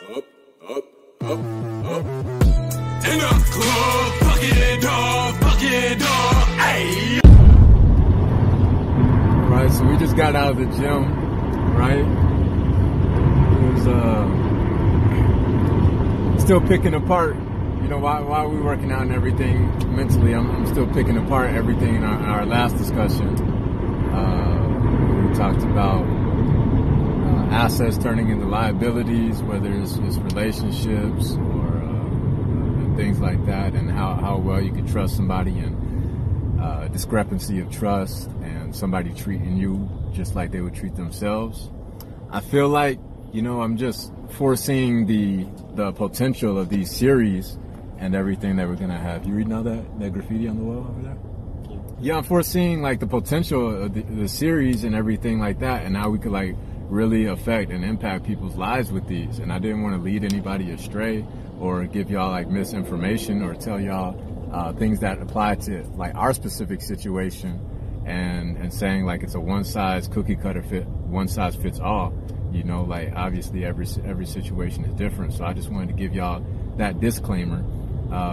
Up, up, up, up. In the club, fucking dog, hey. Right, so we just got out of the gym, right? It was still picking apart, you know, while we were working out and everything mentally. I'm still picking apart everything in our last discussion. We talked about assets turning into liabilities, whether it's relationships or things like that, and how well you can trust somebody, and discrepancy of trust, and somebody treating you just like they would treat themselves. I feel like, you know, I'm just foreseeing the potential of these series and everything that we're gonna have. You reading all that graffiti on the wall over there? Yeah, I'm foreseeing like the potential of the series and everything like that, and how we could like really affect and impact people's lives with these. And I didn't want to lead anybody astray or give y'all like misinformation or tell y'all things that apply to like our specific situation, and saying like it's a one size fits all. You know, like obviously every situation is different. So I just wanted to give y'all that disclaimer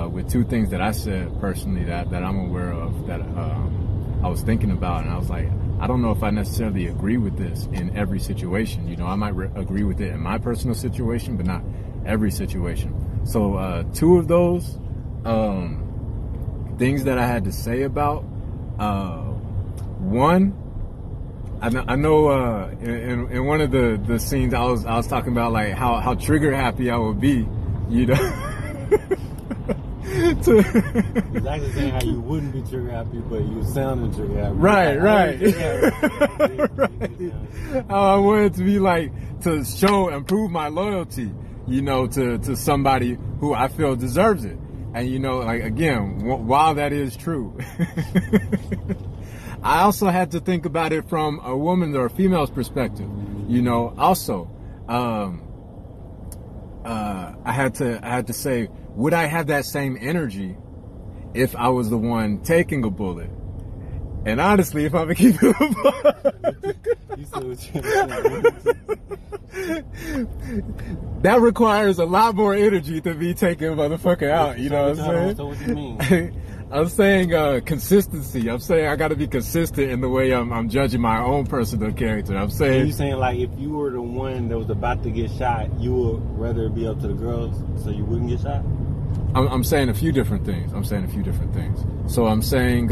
with two things that I said personally that I'm aware of, that I was thinking about, and I was like, I don't know if I necessarily agree with this in every situation. You know, I might agree with it in my personal situation, but not every situation. So two of those things that I had to say about, one, I know in one of the scenes I was talking about like how trigger happy I would be, you know. He's actually saying how you wouldn't be trigger happy, but you sounding trigger happy. Right. I wanted to be like, to show and prove my loyalty, you know, to somebody who I feel deserves it. And, you know, like, again, while that is true, I also had to think about it from a woman's or a female's perspective. You know, also, I had to say, would I have that same energy if I was the one taking a bullet? And honestly, if I'm gonna keep it that requires a lot more energy to be taking a motherfucker out. You know what I'm saying? So what do you mean? I'm saying consistency. I'm saying I got to be consistent in the way I'm judging my own personal character. I'm saying. So you saying like if you were the one that was about to get shot, you would rather it be up to the girls so you wouldn't get shot? I'm saying a few different things. So I'm saying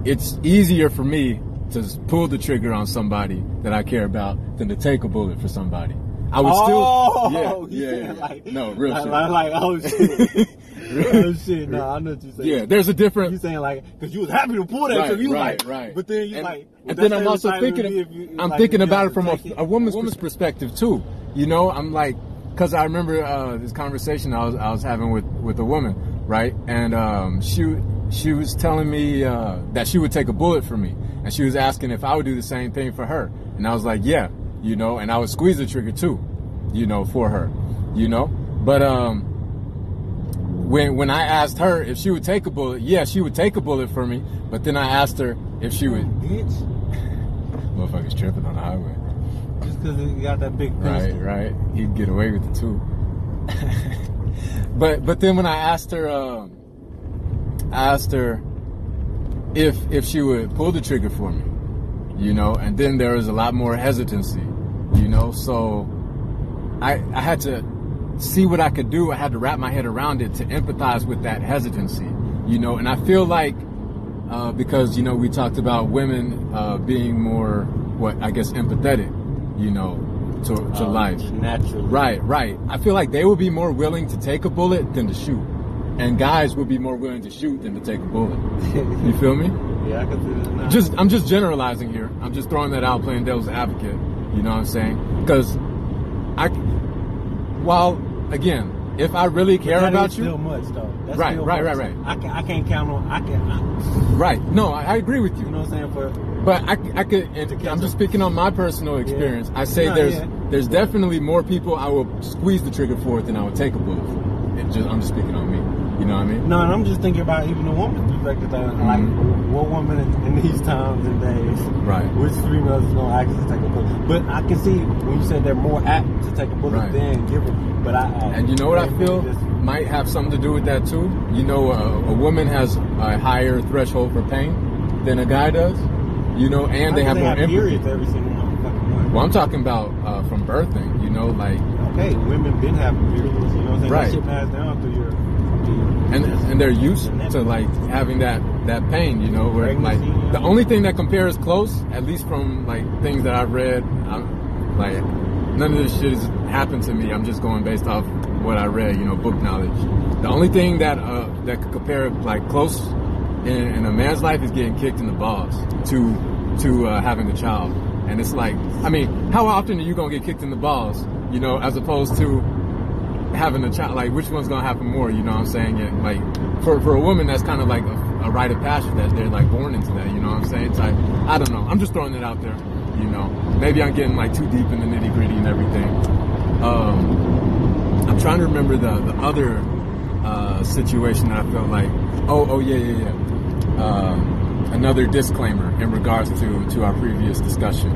it's easier for me to pull the trigger on somebody that I care about than to take a bullet for somebody. I would yeah. Like, no, real shit. Like, oh shit. Oh shit, no, I know what you're saying. Yeah, there's a different... You're saying like, because you was happy to pull that, so you right. But then you like... And then I'm also thinking... I'm thinking about it from a woman's perspective too. You know, I'm like... Because I remember this conversation I was having with a woman, right? And she was telling me that she would take a bullet for me. And she was asking if I would do the same thing for her. And I was like, yeah, you know, and I would squeeze the trigger too, you know, for her, you know? But when I asked her if she would take a bullet, yeah, she would take a bullet for me. But then I asked her if she would... Bitch. Motherfucker's tripping on the highway. Just because he got that big pistol. Right. He'd get away with it too. But then when I asked her if she would pull the trigger for me, you know, and then there was a lot more hesitancy, you know, so I had to see what I could do. I had to wrap my head around it to empathize with that hesitancy, you know, and I feel like because, you know, we talked about women being more, empathetic, you know, to life. Naturally. Right. I feel like they would be more willing to take a bullet than to shoot. And guys would be more willing to shoot than to take a bullet. You feel me? Yeah, I can see that now. I'm just generalizing here. I'm just throwing that out, playing devil's advocate. You know what I'm saying? Because again, if I really care about you... Still much, though. That's right. I can't count on... Right. No, I agree with you. You know what I'm saying? But I could, and I'm just speaking on my personal experience. Yeah. I say there's definitely more people I will squeeze the trigger for than I would take a bullet for. I'm just speaking on me. You know what I mean? No, and I'm just thinking about even the woman's perspective. Like, what woman in these times and days, Right. which females is going to actually take a bullet? But I can see when you said they're more apt to take a bullet Right. than give it. But And you know what I feel might have something to do with that too? You know, a woman has a higher threshold for pain than a guy does. You know, and they have more empathy. periods every single motherfucking month. Well, I'm talking about from birthing. You know, like Okay, women been having periods. You know what I'm saying? Right. That shit passed down through your and they're used to like having that pain, you know, where like the only thing that compares close, at least from like things that I've read, like none of this shit has happened to me. I'm just going based off what I read, you know, book knowledge. The only thing that could compare like close in a man's life is getting kicked in the balls to having a child. And it's like, I mean, how often are you gonna get kicked in the balls, you know, as opposed to having a child? Like, which one's gonna happen more? You know what I'm saying? Yeah, like for a woman, that's kind of like a rite of passage that they're like born into that. You know what I'm saying? It's like, I don't know. I'm just throwing it out there. You know, maybe I'm getting like too deep in the nitty gritty and everything. I'm trying to remember the other situation that I felt like, yeah. Another disclaimer in regards to our previous discussion.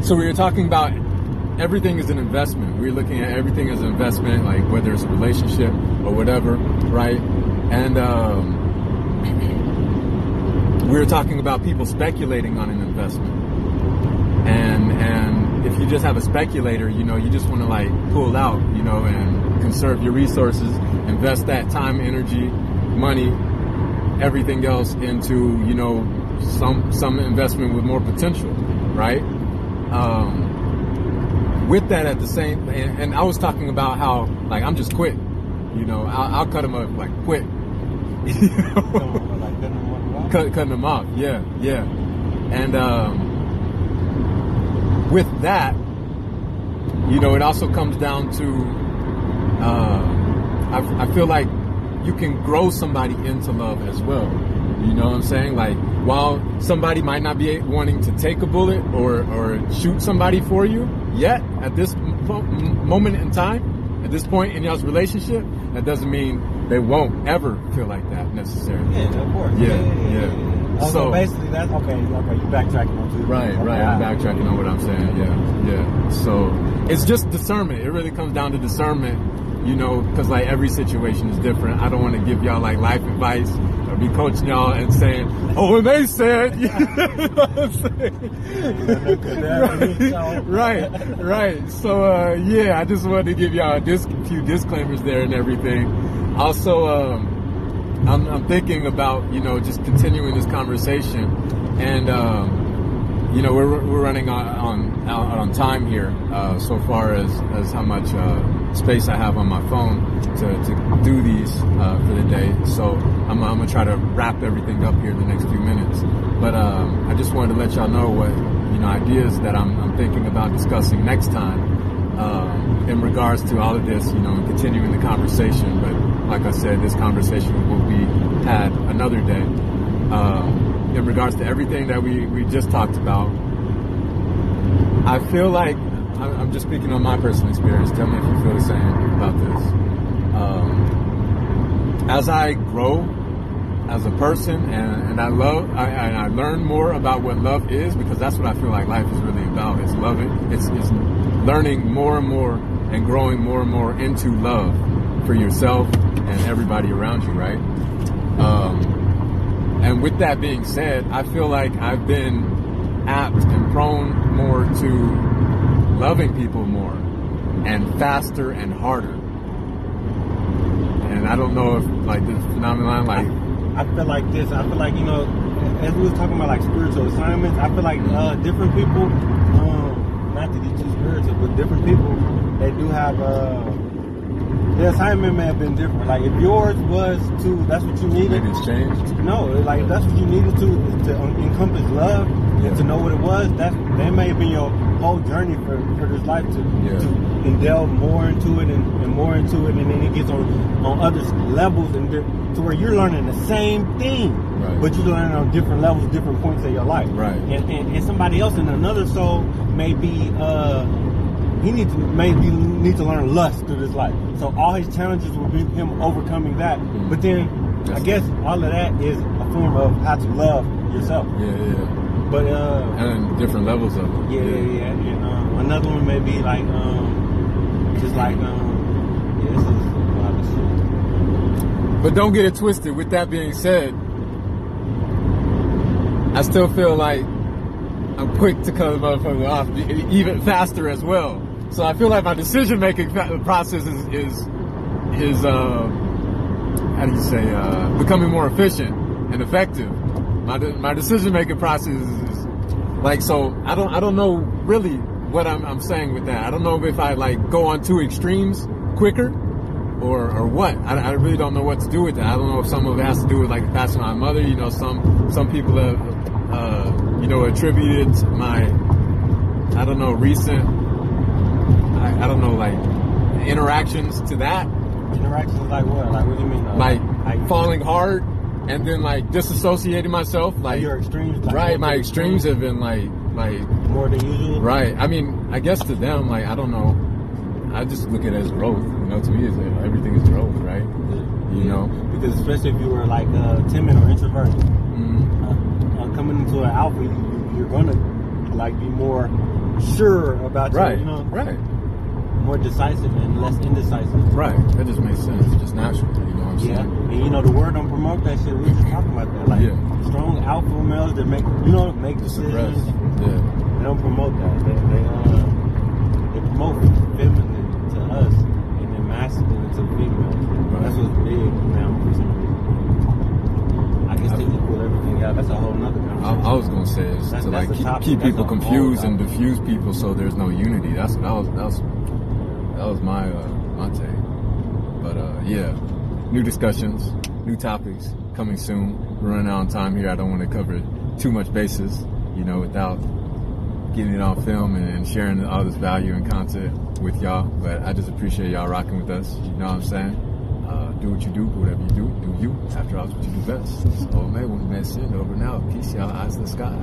So we were talking about everything is an investment. We're looking at everything as an investment, like whether it's a relationship or whatever, right? And we were talking about people speculating on an investment. And if you just have a speculator, you know, you just want to like pull out, you know, and conserve your resources, invest that time, energy, money, everything else into, you know, some investment with more potential, right? With that at the same, and I was talking about how like I'm just quick, you know, I'll cut them up like quick, you know? Cutting them off, yeah, and with that, you know, it also comes down to I feel like you can grow somebody into love as well. You know what I'm saying? Like, while somebody might not be wanting to take a bullet or shoot somebody for you yet, at this moment in time, at this point in y'all's relationship, that doesn't mean they won't ever feel like that necessarily. Yeah, of course. Yeah. So basically, that's okay. You backtracking on two. Right. I'm backtracking on what I'm saying. Yeah. So it's just discernment. It really comes down to discernment. You know, because like every situation is different. I don't want to give y'all like life advice or be coaching y'all and saying, "Oh, and they said," you know what I'm saying? Right. So I just wanted to give y'all a few disclaimers there and everything. Also, I'm thinking about, you know, just continuing this conversation, and you know, we're running on time here so far as how much space I have on my phone to do these for the day. So I'm gonna try to wrap everything up here in the next few minutes. But I just wanted to let y'all know what, you know, ideas that I'm thinking about discussing next time in regards to all of this, you know, and continuing the conversation. But like I said, this conversation will be had another day. In regards to everything that we just talked about, I feel like, I'm just speaking on my personal experience. Tell me if you feel the same about this. As I grow as a person and I learn more about what love is, because that's what I feel like life is really about. It's loving. It's learning more and more and growing more and more into love for yourself and everybody around you, right? And with that being said, I feel like I've been apt and prone more to loving people more and faster and harder. And I don't know if like this phenomenon, like I feel like this. I feel like, you know, as we was talking about like spiritual assignments, I feel like different people, not to get too spiritual, but different people, they do have the assignment may have been different. Like if yours was to, that's what you needed. maybe it's changed. No, like if that's what you needed to encompass love, to know what it was. That may have been your whole journey for this life to delve more into it and more into it, and then it gets on other levels and to where you're learning the same thing, but you're learning on different levels, different points of your life. Right. And somebody else in another soul may be he need to learn lust through this life. So all his challenges will be him overcoming that. Mm-hmm. But then I guess all of that is a form of how to love yourself. Yeah. But and different levels of it. Yeah. And another one may be like just like this is a lot of shit. But don't get it twisted. With that being said, I still feel like I'm quick to cut the motherfucker off even faster as well. So I feel like my decision making process is how do you say, becoming more efficient and effective. My decision making process is like, so I don't know really what I'm saying with that. I don't know if I like go on two extremes quicker or what. I really don't know what to do with that. I don't know if some of it has to do with like passing on my mother. You know, some people have attributed my recent I don't know like interactions to that. Interactions like what? Like what do you mean? Like falling hard and then like disassociating myself. Like your extremes. Like right, my extremes have been like more than usual. Right. I mean, I guess to them, like I don't know. I just look at it as growth. You know, to me, everything is growth, right? You know, because especially if you were like timid or introverted, coming into an alpha, you're gonna like be more sure about right. You know, right. More decisive and less indecisive. Right. That just makes sense. It's just natural. You know what I'm saying? Yeah. And you know, the word don't promote that shit. We were just talking about that. Like strong alpha males that make decisions. Yeah. They don't promote that. They promote feminine to us and then masculine to females. Right. That's what's big now for some reason. I guess they equal everything out. That's a whole nother conversation. I was gonna say is to like keep people confused and diffuse people so there's no unity. That was my take. But yeah, new discussions, new topics coming soon. We're running out of time here. I don't want to cover too much bases, you know, without getting it on film and sharing all this value and content with y'all. But I just appreciate y'all rocking with us. You know what I'm saying? Do what you do, whatever you do you. After all, it's what you do best. So, man, we'll be over now. Peace, y'all. Eyes to the sky.